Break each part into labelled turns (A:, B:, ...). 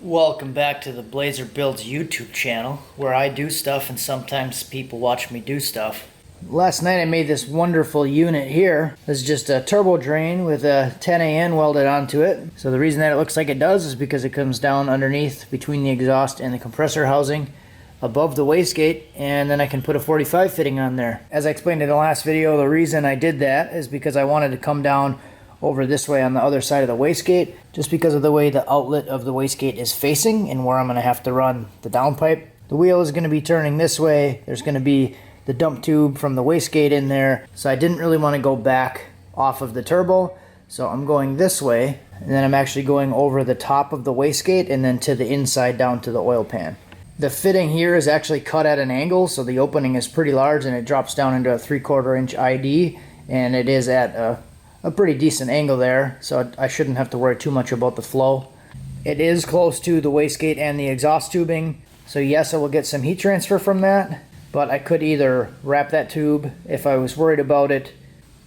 A: Welcome back to the Blazer Builds YouTube channel, where I do stuff and sometimes people watch me do stuff. Last night I made this wonderful unit here. This is just a turbo drain with a 10AN welded onto it. So the reason that it looks like it does is because it comes down underneath between the exhaust and the compressor housing above the wastegate, and then I can put a 45 fitting on there. As I explained in the last video, the reason I did that is because I wanted to come down over this way on the other side of the wastegate, just because of the way the outlet of the wastegate is facing and where I'm going to have to run the downpipe. The wheel is going to be turning this way. There's going to be the dump tube from the wastegate in there, so I didn't really want to go back off of the turbo, so I'm going this way, and then I'm actually going over the top of the wastegate and then to the inside down to the oil pan. The fitting here is actually cut at an angle, so the opening is pretty large and it drops down into a 3/4 inch ID, and it is at a pretty decent angle there, so I shouldn't have to worry too much about the flow. It is close to the wastegate and the exhaust tubing, so yes, I will get some heat transfer from that, but I could either wrap that tube if I was worried about it,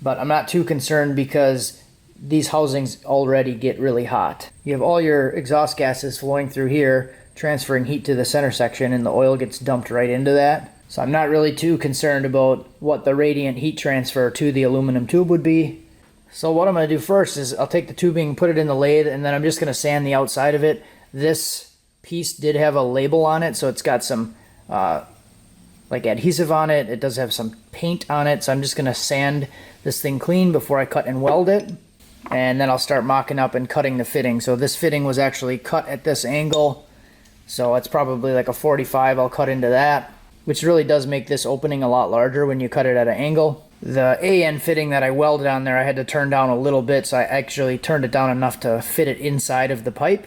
A: but I'm not too concerned because these housings already get really hot. You have all your exhaust gases flowing through here, transferring heat to the center section, and the oil gets dumped right into that. So I'm not really too concerned about what the radiant heat transfer to the aluminum tube would be. So what I'm going to do first is I'll take the tubing, put it in the lathe, and then I'm just going to sand the outside of it. This piece did have a label on it, so it's got some like adhesive on it. It does have some paint on it, so I'm just going to sand this thing clean before I cut and weld it. And then I'll start mocking up and cutting the fitting. So this fitting was actually cut at this angle, so it's probably like a 45. I'll cut into that, which really does make this opening a lot larger when you cut it at an angle. The AN fitting that I welded on there, I had to turn down a little bit, so I actually turned it down enough to fit it inside of the pipe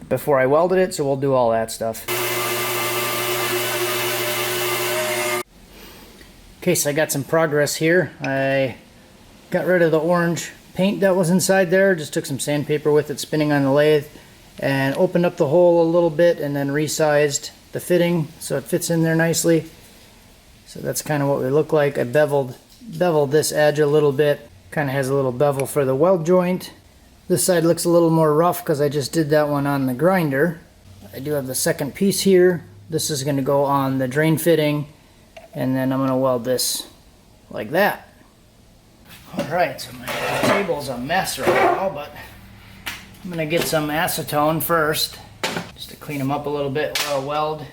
A: before I welded it, so we'll do all that stuff. Okay, so I got some progress here. I got rid of the orange paint that was inside there, just took some sandpaper with it, spinning on the lathe, and opened up the hole a little bit and then resized the fitting so it fits in there nicely. So that's kind of what we look like. I beveled this edge a little bit. Kind of has a little bevel for the weld joint. This side looks a little more rough because I just did that one on the grinder. I do have the second piece here. This is going to go on the drain fitting, and then I'm going to weld this like that. Alright, so my table's a mess right now, but I'm going to get some acetone first, just to clean them up a little bit where I'll weld.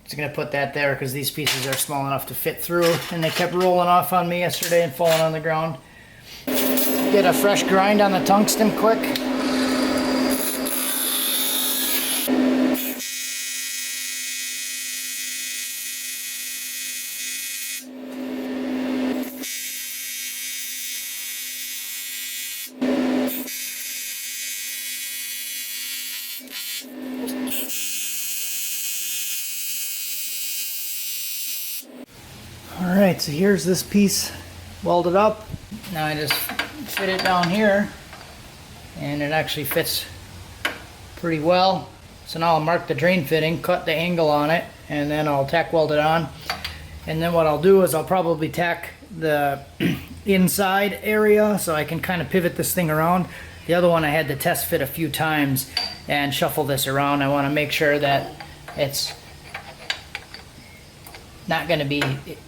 A: Just going to put that there because these pieces are small enough to fit through, and they kept rolling off on me yesterday and falling on the ground. Get a fresh grind on the tungsten quick. Alright, so here's this piece welded up. Now I just fit it down here, and it actually fits pretty well. So now I'll mark the drain fitting, cut the angle on it, and then I'll tack weld it on. And then what I'll do is I'll probably tack the inside area so I can kind of pivot this thing around. The other one I had to test fit a few times and shuffle this around. I want to make sure that it's not going to be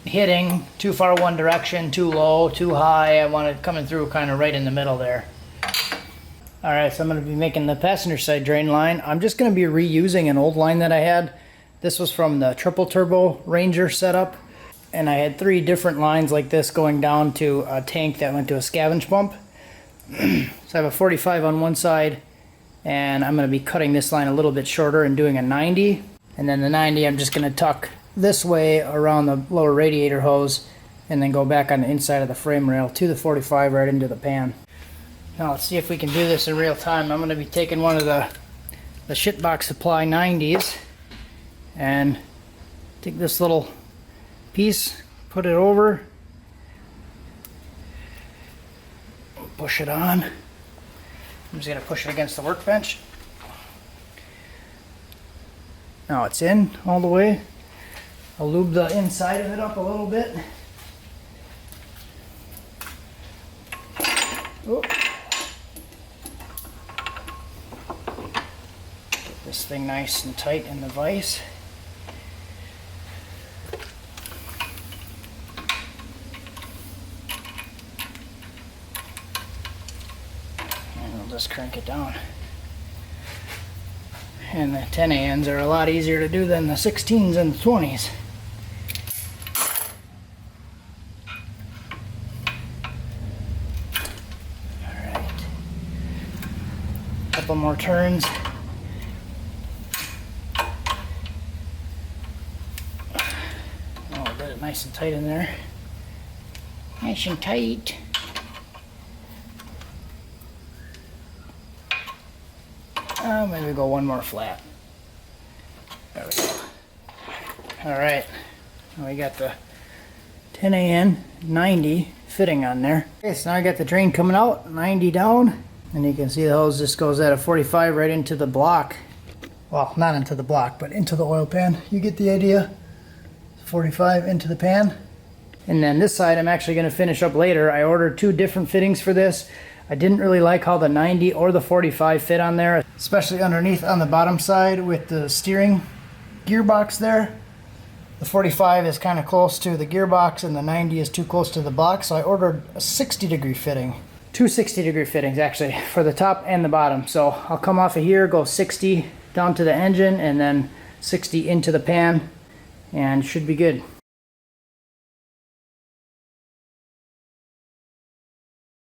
A: hitting too far one direction, too low, too high. I want it coming through kind of right in the middle there. Alright, so I'm going to be making the passenger side drain line. I'm just going to be reusing an old line that I had. This was from the triple turbo Ranger setup, and I had 3 different lines like this going down to a tank that went to a scavenge pump. So I have a 45 on one side, and I'm going to be cutting this line a little bit shorter and doing a 90. And then the 90 I'm just going to tuck this way around the lower radiator hose and then go back on the inside of the frame rail to the 45 right into the pan. Now let's see if we can do this in real time. I'm going to be taking one of the Shitbox Supply 90s and take this little piece, put it over, push it on. I'm just going to push it against the workbench. Now it's in all the way. I'll lube the inside of it up a little bit. Oh. this thing nice and tight in the vise. And we'll just crank it down. And the 10ANs are a lot easier to do than the 16s and the 20s. Alright. Couple more turns. Oh, get it nice and tight in there. Nice and tight. Maybe go one more flat. There we go. Alright, we got the 10AN 90 fitting on there. Okay, so now I got the drain coming out, 90 down, and you can see the hose just goes at a 45 right into the block. Well, not into the block, but into the oil pan. You get the idea. 45 into the pan. And then this side I'm actually going to finish up later. I ordered 2 different fittings for this. I didn't really like how the 90 or the 45 fit on there, especially underneath on the bottom side with the steering gearbox there. The 45 is kind of close to the gearbox and the 90 is too close to the block, so I ordered a 60-degree fitting. 2 60-degree fittings actually for the top and the bottom. So I'll come off of here, go 60 down to the engine and then 60 into the pan, and should be good.